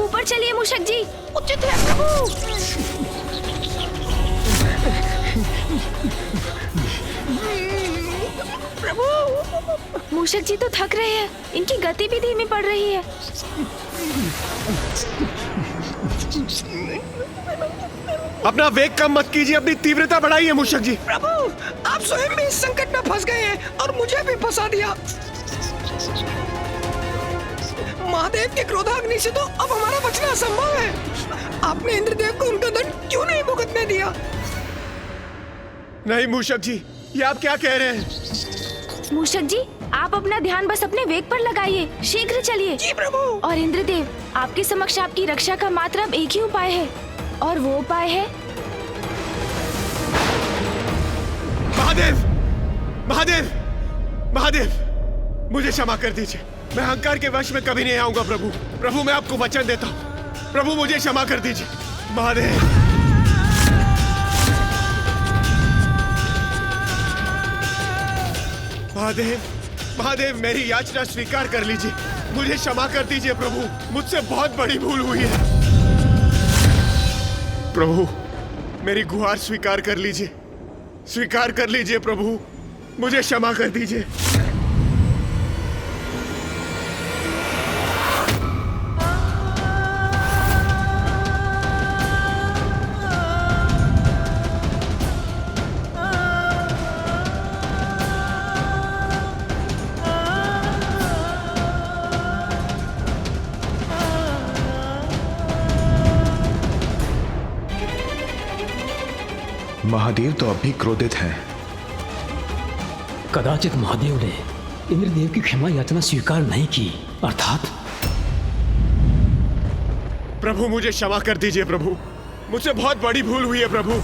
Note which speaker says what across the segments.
Speaker 1: ऊपर चलिए मूषक जी।
Speaker 2: उचित है प्रभु। प्रभु
Speaker 1: मूषक जी तो थक रहे हैं, इनकी गति भी धीमी पड़ रही है।
Speaker 3: अपना वेग कम मत कीजिए, अपनी तीव्रता बढ़ाइए मूषक जी।
Speaker 2: प्रभु, आप स्वयं भी इस संकट में फंस गए हैं और मुझे भी फंसा दिया। महादेव के क्रोधाग्नि से तो अब हमारा बचना असंभव है। आपने इंद्रदेव को उनका दंड क्यों नहीं भुगतने दिया?
Speaker 3: नहीं मूषक जी, ये आप क्या कह रहे हैं?
Speaker 1: मूषक जी, आप अपना ध्यान बस अपने वेग पर लगाइए, शीघ्र चलिए।
Speaker 2: जी प्रभु।
Speaker 1: और इंद्रदेव, आपके समक्ष आपकी रक्षा का मात्र अब एक ही उपाय है, और वो उपाय है
Speaker 3: महादेव, महादेव, महादेव, मुझे क्षमा कर दीजिए। मैं अहंकार के वश में कभी नहीं आऊंगा प्रभु। प्रभु, मैं आपको वचन देता हूँ। प्रभु, मुझे क्षमा कर दीजिए। महादेव, महादेव, महादेव, मेरी याचना स्वीकार कर लीजिए। मुझे क्षमा कर दीजिए प्रभु, मुझसे बहुत बड़ी भूल हुई है। प्रभु, मेरी गुहार स्वीकार कर लीजिए, स्वीकार कर लीजिए प्रभु, मुझे क्षमा कर दीजिए।
Speaker 4: महादेव तो अब भी क्रोधित हैं।
Speaker 5: कदाचित महादेव ने इंद्रदेव की क्षमा याचना स्वीकार नहीं की, अर्थात
Speaker 3: प्रभु, मुझे क्षमा कर दीजिए प्रभु, मुझसे बहुत बड़ी भूल हुई है प्रभु।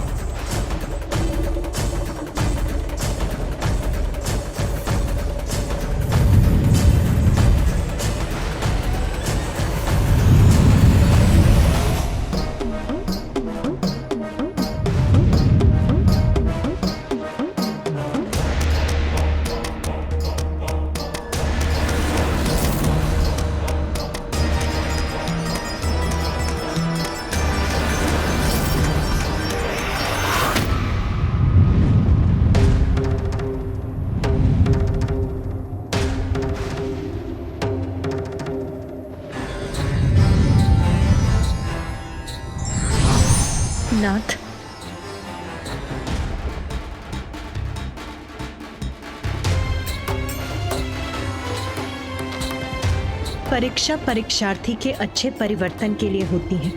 Speaker 6: नाथ, परीक्षा परीक्षार्थी के अच्छे परिवर्तन के लिए होती है,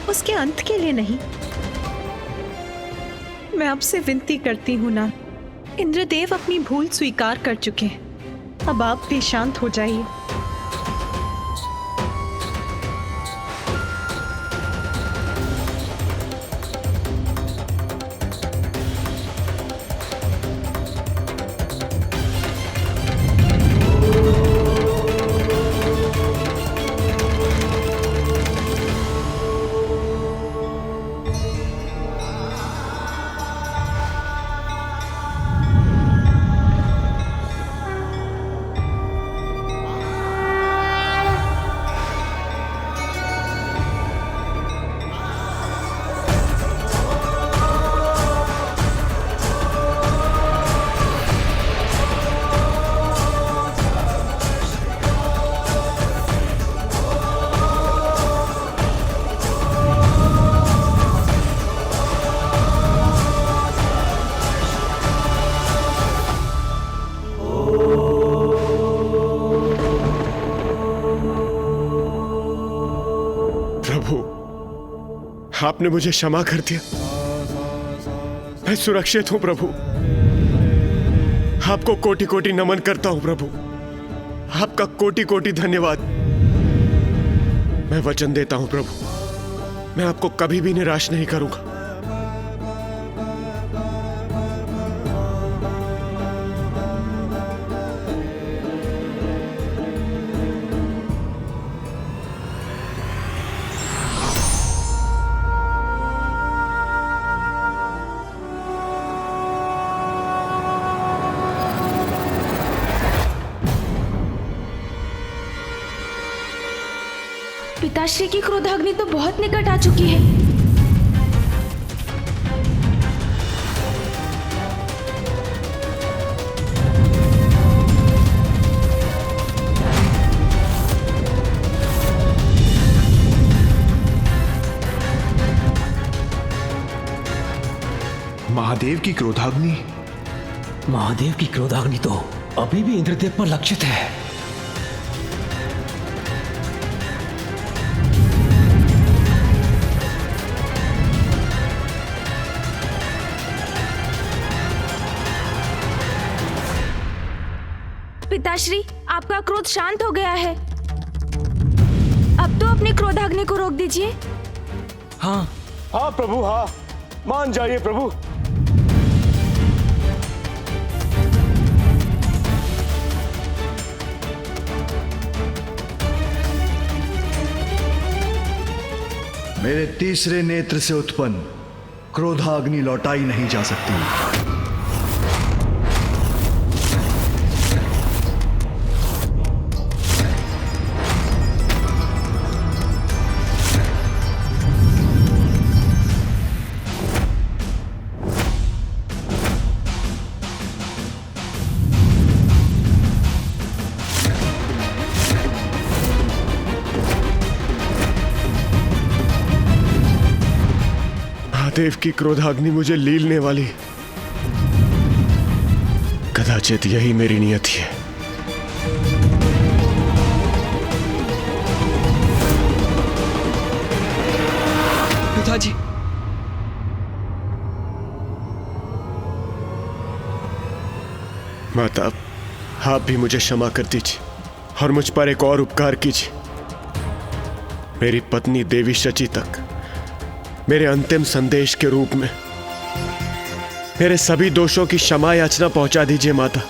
Speaker 6: उसके अंत के लिए नहीं। मैं आपसे विनती करती हूँ नाथ, इंद्रदेव अपनी भूल स्वीकार कर चुके हैं, अब आप भी शांत हो जाइए। आपने मुझे क्षमा कर दिया, मैं सुरक्षित हूं प्रभु। आपको कोटि कोटि नमन करता हूं प्रभु, आपका कोटि कोटि धन्यवाद। मैं वचन देता हूं प्रभु, मैं आपको कभी भी निराश नहीं करूंगा।
Speaker 1: पिताश्री की क्रोधाग्नि तो बहुत निकट आ चुकी है।
Speaker 4: महादेव की क्रोधाग्नि?
Speaker 5: महादेव की क्रोधाग्नि तो अभी भी इंद्रदेव पर लक्षित है।
Speaker 1: पिताश्री, आपका क्रोध शांत हो गया है। अब तो अपनी क्रोधाग्नि को रोक दीजिए।
Speaker 7: हाँ प्रभु, हाँ, मान जाइए प्रभु।
Speaker 8: मेरे तीसरे नेत्र से उत्पन्न क्रोधाग्नि लौटाई नहीं जा सकती।
Speaker 6: महादेव की क्रोधाग्नि मुझे लीलने वाली। कदाचित यही मेरी नियति है।
Speaker 2: पिताजी,
Speaker 6: माता, आप भी मुझे क्षमा कर दीजिए और मुझ पर एक और उपकार कीजिए। मेरी पत्नी देवी शची तक मेरे अंतिम संदेश के रूप में मेरे सभी दोषों की क्षमा याचना पहुंचा दीजिए माता।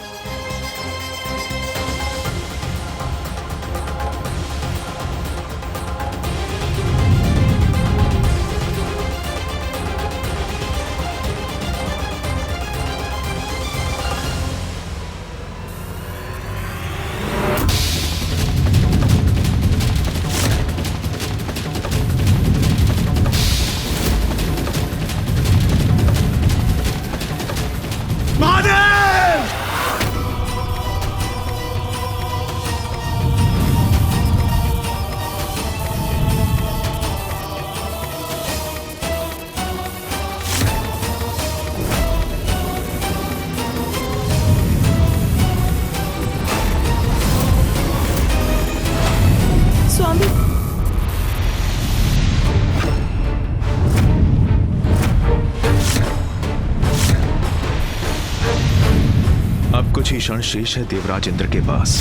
Speaker 4: कुछ ही क्षण शेष है देवराज इंद्र के पास।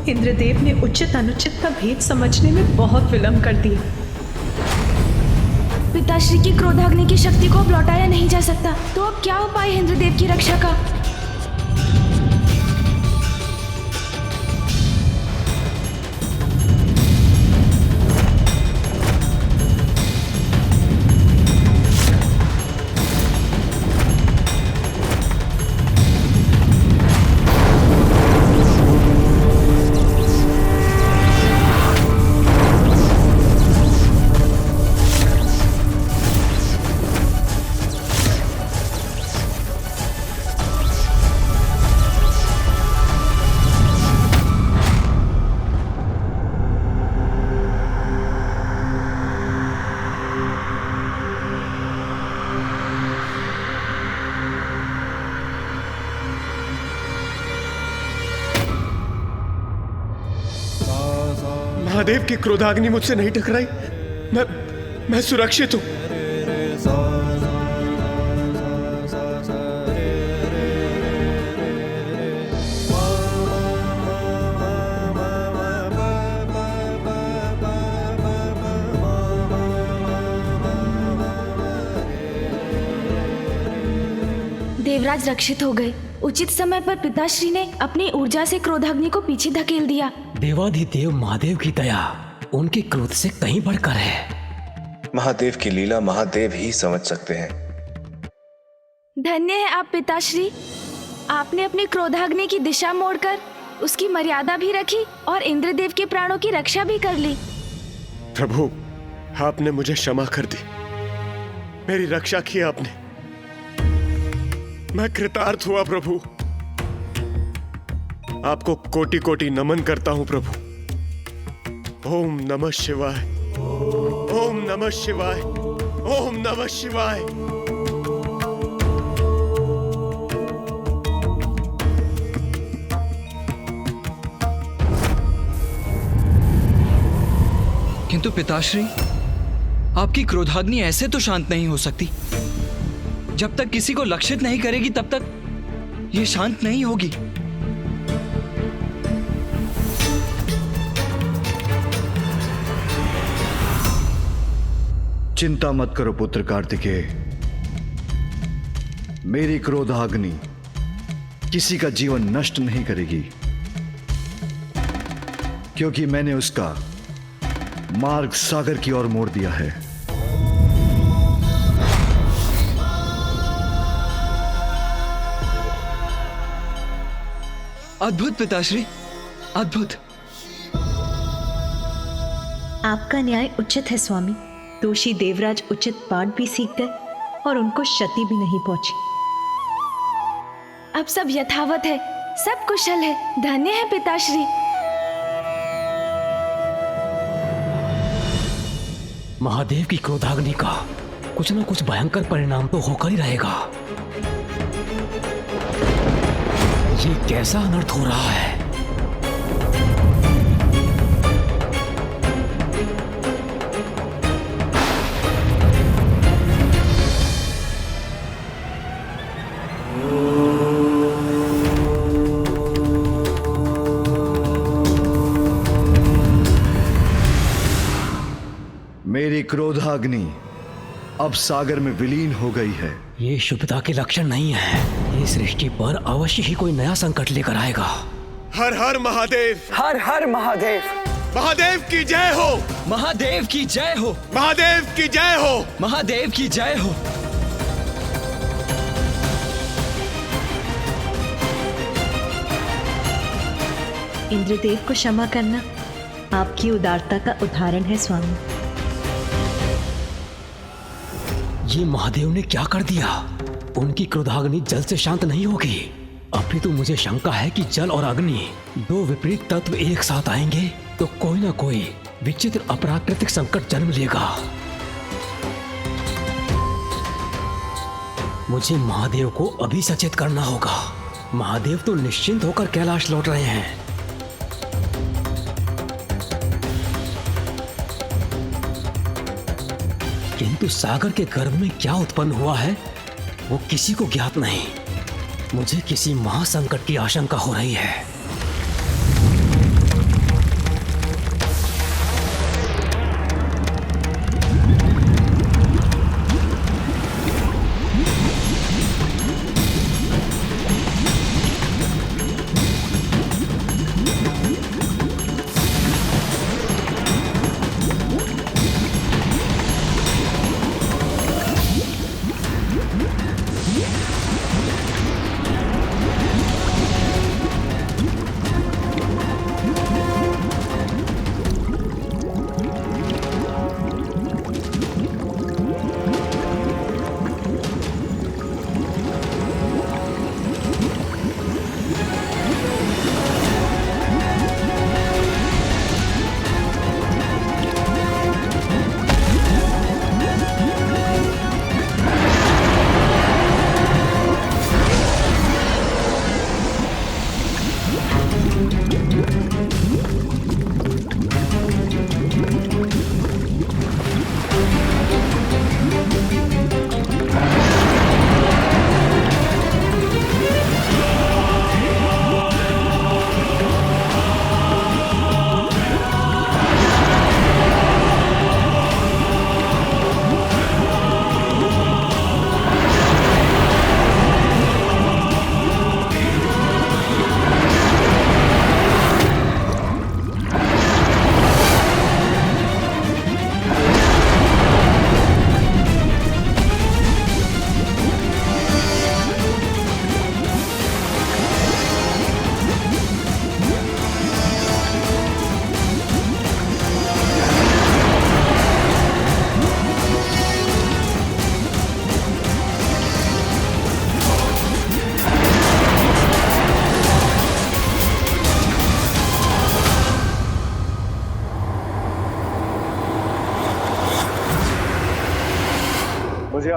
Speaker 9: इंद्रदेव ने उचित अनुचित का भेद समझने में बहुत विलंब कर दिया।
Speaker 1: पिताश्री की क्रोधाग्नि की शक्ति को अब लौटाया नहीं जा सकता, तो अब क्या उपाय है इंद्रदेव की रक्षा का?
Speaker 6: महादेव की क्रोधाग्नि मुझसे नहीं टकराई। मैं सुरक्षित हूं।
Speaker 1: देवराज रक्षित हो गए। उचित समय पर पिताश्री ने अपनी ऊर्जा से क्रोधाग्नि को पीछे धकेल दिया।
Speaker 5: देवाधिदेव महादेव की दया उनके क्रोध से कहीं बढ़कर है।
Speaker 10: महादेव की लीला महादेव ही समझ सकते हैं।
Speaker 1: धन्य है आप पिताश्री, आपने अपनी क्रोधाग्नि की दिशा मोड़कर उसकी मर्यादा भी रखी और इंद्रदेव के प्राणों की रक्षा भी कर ली।
Speaker 6: प्रभु, आपने मुझे क्षमा कर दी, मेरी रक्षा की आपने। मैं कृतार्थ हुआ प्रभु। आपको कोटि कोटि नमन करता हूं प्रभु। ओम नमः शिवाय, ओम नमः शिवाय, ओम नमः शिवाय।
Speaker 11: किंतु पिताश्री, आपकी क्रोधाग्नि ऐसे तो शांत नहीं हो सकती। जब तक किसी को लक्षित नहीं करेगी तब तक ये शांत नहीं होगी।
Speaker 8: चिंता मत करो पुत्र कार्तिकेय, मेरी क्रोधाग्नि किसी का जीवन नष्ट नहीं करेगी, क्योंकि मैंने उसका मार्ग सागर की ओर मोड़ दिया है।
Speaker 11: अद्भुत पिताश्री, अद्भुत।
Speaker 9: आपका न्याय उचित है स्वामी। दोषी देवराज उचित पाठ भी सीख गए और उनको क्षति भी नहीं पहुंची।
Speaker 1: अब सब यथावत है, सब कुशल है। धन्य है पिताश्री।
Speaker 5: महादेव की क्रोधाग्नि का कुछ न कुछ भयंकर परिणाम तो होकर ही रहेगा। ये कैसा अनर्थ हो रहा है?
Speaker 8: मेरी क्रोधाग्नि अब सागर में विलीन हो गई है।
Speaker 5: ये शुभता के लक्षण नहीं है। ये सृष्टि पर अवश्य ही कोई नया संकट लेकर आएगा।
Speaker 3: हर हर महादेव,
Speaker 2: हर हर महादेव।
Speaker 3: महादेव की जय हो,
Speaker 11: महादेव की जय हो,
Speaker 3: महादेव की जय हो,
Speaker 11: महादेव की जय हो।
Speaker 9: इंद्रदेव को क्षमा करना आपकी उदारता का उदाहरण है स्वामी।
Speaker 5: ये महादेव ने क्या कर दिया? उनकी क्रोधाग्नि जल से शांत नहीं होगी। अभी तो मुझे शंका है कि जल और अग्नि दो विपरीत तत्व एक साथ आएंगे तो कोई ना कोई विचित्र अप्राकृतिक संकट जन्म लेगा। मुझे महादेव को अभी सचेत करना होगा। महादेव तो निश्चिंत होकर कैलाश लौट रहे हैं। किंतु सागर के गर्भ में क्या उत्पन्न हुआ है वो किसी को ज्ञात नहीं। मुझे किसी महासंकट की आशंका हो रही है।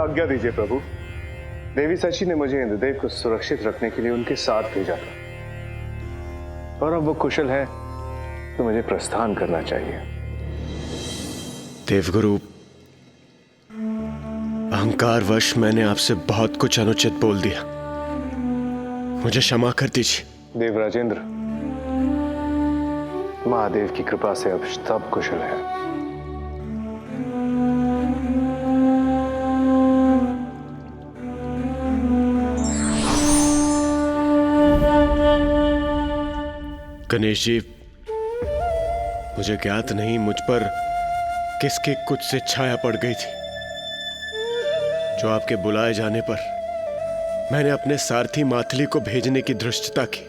Speaker 7: आज्ञा दीजिए प्रभु। देवी सची ने मुझे इंद्रदेव को सुरक्षित रखने के लिए उनके साथ भेजा था, और अब वो कुशल है तो मुझे प्रस्थान करना चाहिए।
Speaker 6: देवगुरु, अहंकारवश मैंने आपसे बहुत कुछ अनुचित बोल दिया, मुझे क्षमा कर दीजिए।
Speaker 7: देवराजेंद्र, महादेव की कृपा से अब सब कुशल है।
Speaker 6: गणेश जी, मुझे ज्ञात नहीं मुझ पर किसकी कुछ से छाया पड़ गई थी, जो आपके बुलाए जाने पर मैंने अपने सारथी माथली को भेजने की धृष्टता की।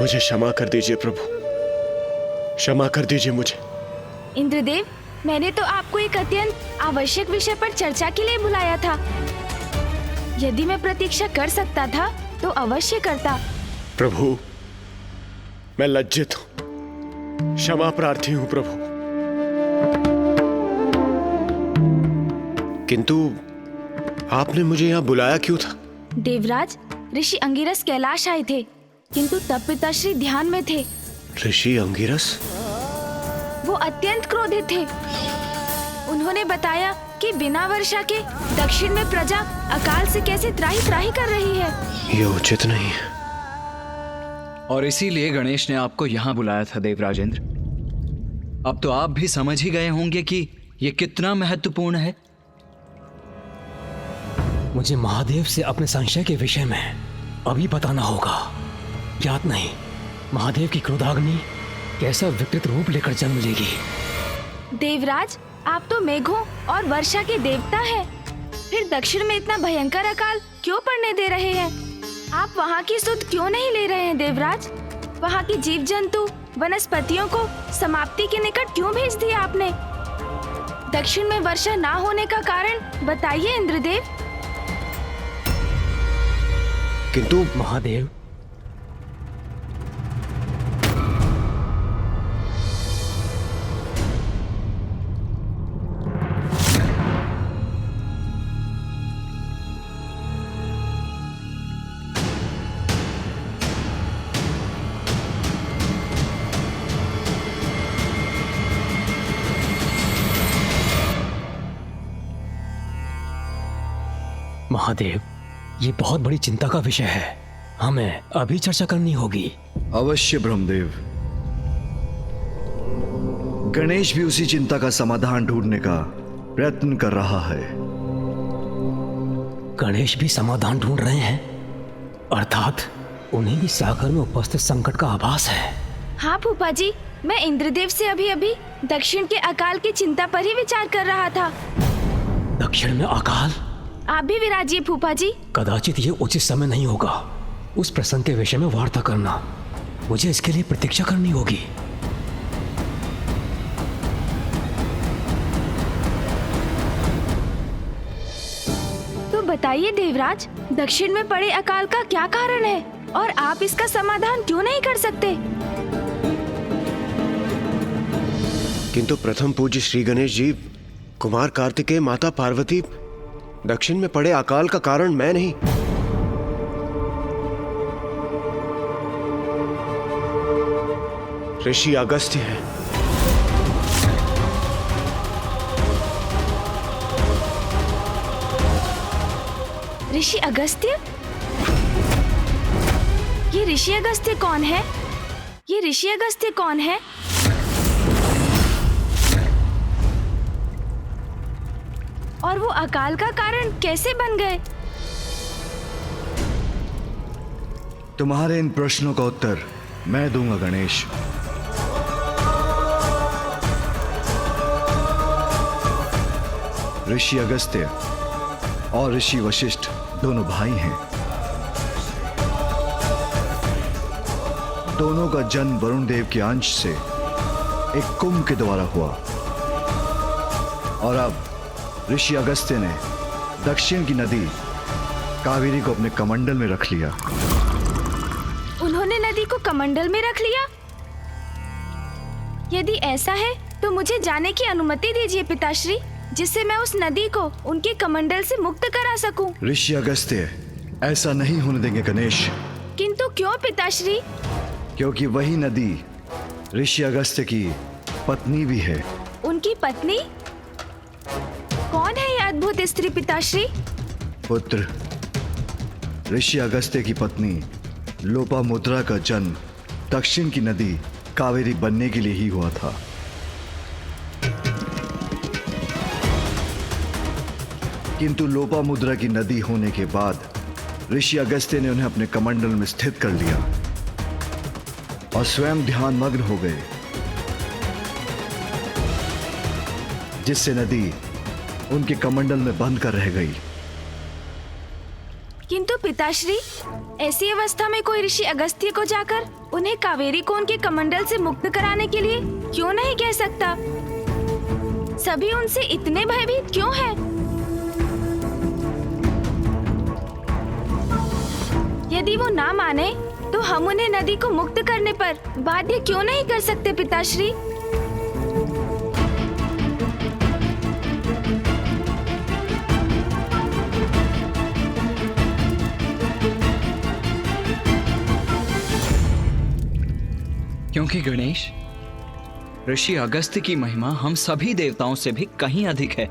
Speaker 6: मुझे क्षमा कर दीजिए प्रभु, क्षमा कर दीजिए मुझे।
Speaker 1: इंद्रदेव, मैंने तो आपको एक अत्यंत आवश्यक विषय पर चर्चा के लिए बुलाया था। यदि मैं प्रतीक्षा कर सकता था तो अवश्य करता।
Speaker 6: प्रभु, मैं लज्जित हूं, क्षमा प्रार्थी हूं प्रभु। किंतु आपने मुझे यहां बुलाया क्यों था?
Speaker 1: देवराज, ऋषि अंगिरस कैलाश आए थे, किंतु तब पिताश्री ध्यान में थे।
Speaker 6: ऋषि अंगिरस?
Speaker 1: वो अत्यंत क्रोधित थे। उन्होंने बताया कि बिना वर्षा के दक्षिण में प्रजा अकाल से कैसे त्राही त्राही कर रही है।
Speaker 6: ये उचित नहीं है।
Speaker 11: और इसीलिए गणेश ने आपको यहाँ बुलाया था देवराजेंद्र। अब तो आप भी समझ ही गए होंगे कि ये कितना महत्वपूर्ण है।
Speaker 5: मुझे महादेव से अपने संशय के विषय में अभी बताना होगा। याद नहीं, महादेव की क्रोधाग्नि कैसा विकृत रूप लेकर जन्म लेगी।
Speaker 1: देवराज, आप तो मेघों और वर्षा के देवता हैं। फिर दक्षिण में इतना भयंकर अकाल क्यों पड़ने दे रहे हैं? आप वहाँ की सुध क्यों नहीं ले रहे हैं देवराज? वहाँ के जीव जंतु, वनस्पतियों को समाप्ति के निकट क्यों भेज दिया आपने? दक्षिण में वर्षा ना होने का कारण बताइए इंद्रदेव।
Speaker 6: किंतु
Speaker 5: महादेव, महादेव, ये बहुत बड़ी चिंता का विषय है, हमें अभी चर्चा करनी होगी।
Speaker 8: अवश्य ब्रह्मदेव। गणेश भी उसी चिंता का समाधान ढूंढने का प्रयत्न कर रहा है।
Speaker 5: गणेश भी समाधान ढूंढ रहे हैं, अर्थात उन्हें भी सागर में उपस्थित संकट का आभास है।
Speaker 1: हाँ फूफा जी, मैं इंद्रदेव से अभी अभी दक्षिण के अकाल की चिंता पर ही विचार कर रहा था।
Speaker 5: दक्षिण में अकाल?
Speaker 1: आप भी विराजिए फूफा जी।
Speaker 5: कदाचित ये उचित समय नहीं होगा उस प्रसंग के विषय में वार्ता करना। मुझे इसके लिए प्रतीक्षा करनी होगी।
Speaker 1: तो बताइए देवराज, दक्षिण में पड़े अकाल का क्या कारण है और आप इसका समाधान क्यों नहीं कर सकते?
Speaker 6: किंतु प्रथम पूज्य श्री गणेश जी, कुमार कार्तिकेय, माता पार्वती, दक्षिण में पड़े अकाल का कारण मैं नहीं। ऋषि अगस्त्य है।
Speaker 1: ऋषि अगस्त्य? ये ऋषि अगस्त्य कौन है? ये ऋषि अगस्त्य कौन है? और वो अकाल का कारण कैसे बन गए?
Speaker 8: तुम्हारे इन प्रश्नों का उत्तर मैं दूंगा गणेश। ऋषि अगस्त्य और ऋषि वशिष्ठ दोनों भाई हैं। दोनों का जन्म वरुण देव के अंश से एक कुंभ के द्वारा हुआ, और अब ऋषि अगस्त्य ने दक्षिण की नदी कावेरी को अपने कमंडल में रख लिया।
Speaker 1: उन्होंने नदी को कमंडल में रख लिया? यदि ऐसा है तो मुझे जाने की अनुमति दीजिए पिताश्री, जिससे मैं उस नदी को उनके कमंडल से मुक्त करा सकूं।
Speaker 8: ऋषि अगस्त्य ऐसा नहीं होने देंगे गणेश।
Speaker 1: किंतु क्यों पिताश्री?
Speaker 8: क्योंकि वही नदी ऋषि अगस्त्य की पत्नी भी है।
Speaker 1: उनकी पत्नी? कौन है ये अद्भुत स्त्री पिताश्री?
Speaker 8: पुत्र, ऋषि अगस्त्य की पत्नी लोपामुद्रा का जन्म दक्षिण की नदी कावेरी बनने के लिए ही हुआ था। किंतु लोपामुद्रा की नदी होने के बाद ऋषि अगस्त्य ने उन्हें अपने कमंडल में स्थित कर लिया और स्वयं ध्यान मग्न हो गए, जिससे नदी उनके कमंडल में बंद कर रह गई।
Speaker 1: किंतु पिताश्री, ऐसी अवस्था में कोई ऋषि अगस्त्य को जाकर उन्हें कावेरी को उनके कमंडल से मुक्त कराने के लिए क्यों नहीं कह सकता? सभी उनसे इतने भयभीत क्यों हैं? यदि वो ना माने तो हम उन्हें नदी को मुक्त करने पर बाध्य क्यों नहीं कर सकते पिताश्री?
Speaker 11: क्योंकि गणेश, ऋषि अगस्त्य की महिमा हम सभी देवताओं से भी कहीं अधिक है।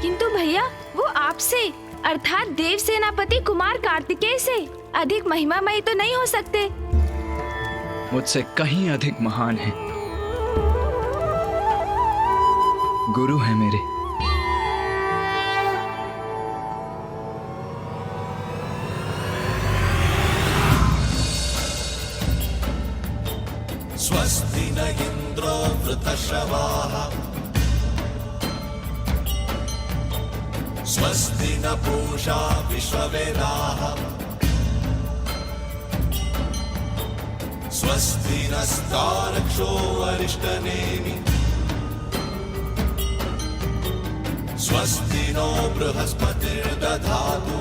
Speaker 1: किंतु भैया, वो आपसे अर्थात देव सेनापति कुमार कार्तिकेय से अधिक महिमामयी तो नहीं हो सकते।
Speaker 11: मुझसे कहीं अधिक महान है, गुरु है मेरे।
Speaker 12: स्वस्ति न इंद्रो वृतश्रवाः स्वस्ति न पूषा विश्ववेदाः स्वस्ति नस्तार्क्ष्यो अरिष्टनेमि स्वस्ति नो बृहस्पतिर्दधातु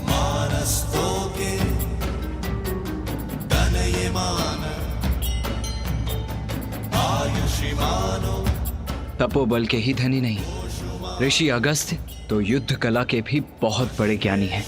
Speaker 12: मानस्तोके
Speaker 11: तपोबल के ही धनी नहीं, ऋषि अगस्त्य तो युद्ध कला के भी बहुत बड़े ज्ञानी हैं।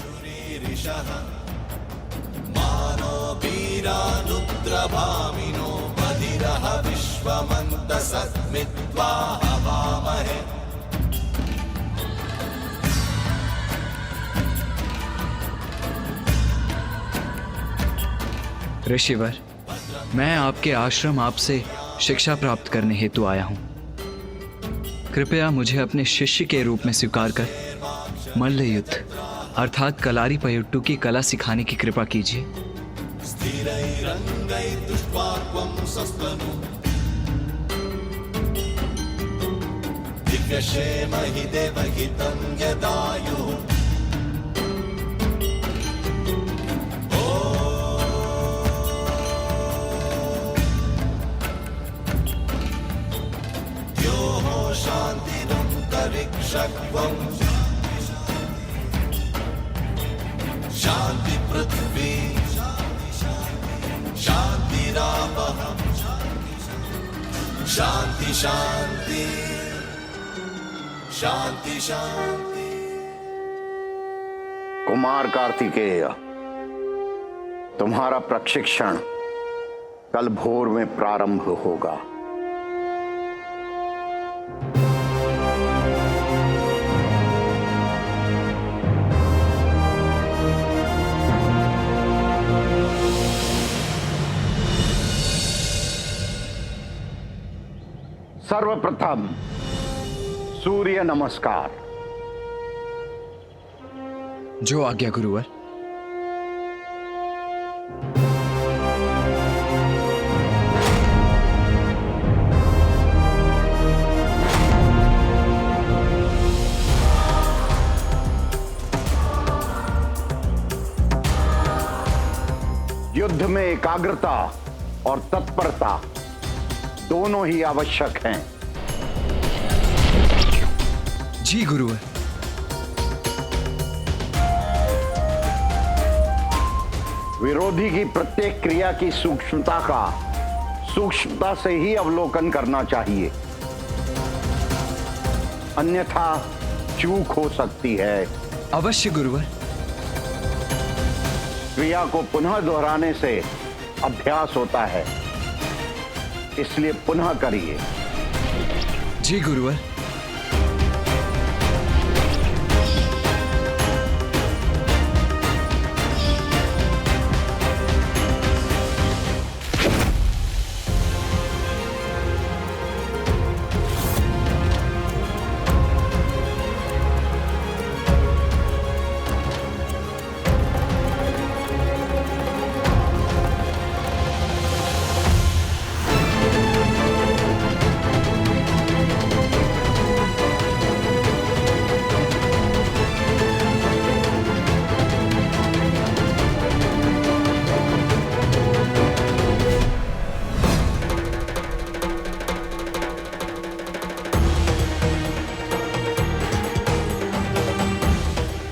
Speaker 11: ऋषिवर, मैं आपके आश्रम आपसे शिक्षा प्राप्त करने हेतु आया हूं। कृपया मुझे अपने शिष्य के रूप में स्वीकार कर मल्ल युद्ध अर्थात कलारी पयट्टू की कला सिखाने की कृपा कीजिए।
Speaker 12: शांति पृथ्वी शांतिरापः शांति शांति शांति शांति।
Speaker 13: कुमार कार्तिकेय, तुम्हारा प्रशिक्षण कल भोर में प्रारंभ होगा। सर्वप्रथम सूर्य नमस्कार।
Speaker 11: जो आज्ञा गुरुवर।
Speaker 13: युद्ध में एकाग्रता और तत्परता दोनों ही आवश्यक हैं।
Speaker 11: जी गुरुवर।
Speaker 13: विरोधी की प्रत्येक क्रिया की सूक्ष्मता का सूक्ष्मता से ही अवलोकन करना चाहिए, अन्यथा चूक हो सकती है।
Speaker 11: अवश्य गुरुवर।
Speaker 13: क्रिया को पुनः दोहराने से अभ्यास होता है, इसलिए पुनः करिए।
Speaker 11: जी गुरुवर।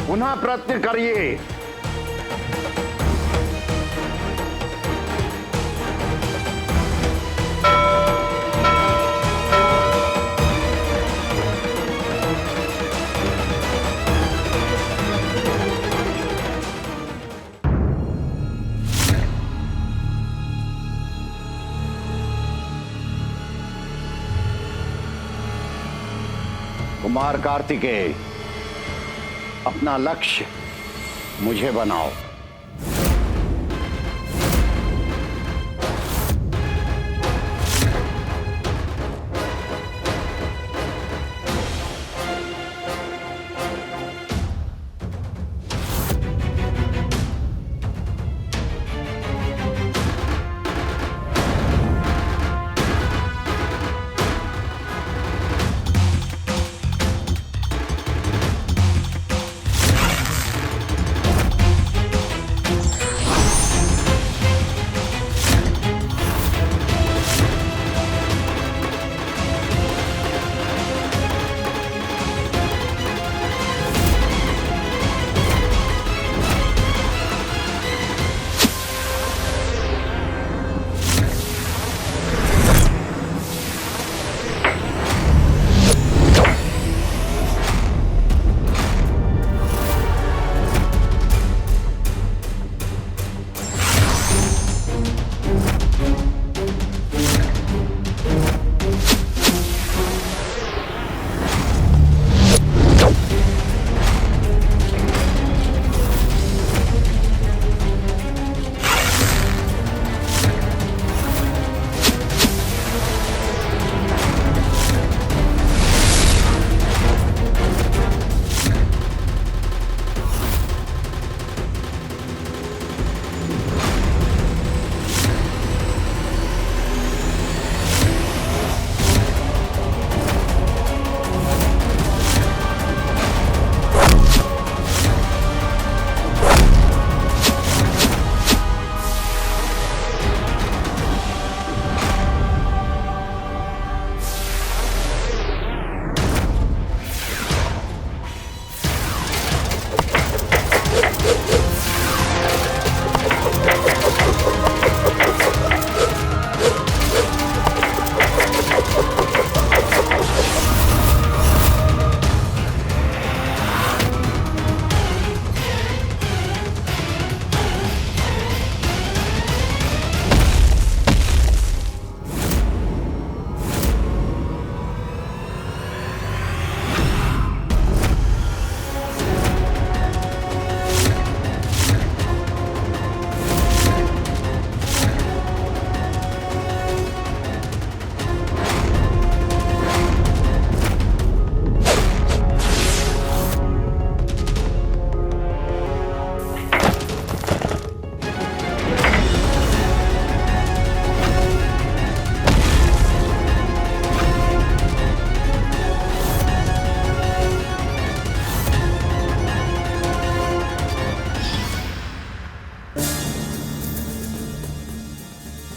Speaker 13: पुनः प्रयत्न करिए। कुमार कार्तिकेय, अपना लक्ष्य मुझे बनाओ।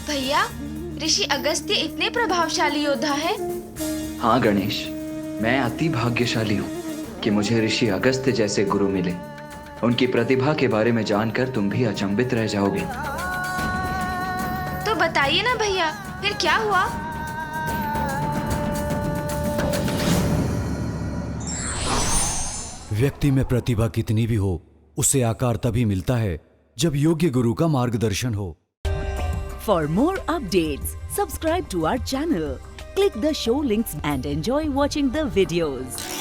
Speaker 1: भैया, ऋषि अगस्त्य इतने प्रभावशाली योद्धा है?
Speaker 11: हाँ गणेश, मैं अति भाग्यशाली हूँ कि मुझे ऋषि अगस्त्य जैसे गुरु मिले। उनकी प्रतिभा के बारे में जानकर तुम भी अचंभित रह जाओगे।
Speaker 1: तो बताइए ना भैया, फिर क्या हुआ?
Speaker 14: व्यक्ति में प्रतिभा कितनी भी हो, उसे आकार तभी मिलता है जब योग्य गुरु का मार्गदर्शन हो।
Speaker 15: For more updates, subscribe to our channel, click the show links and enjoy watching the videos.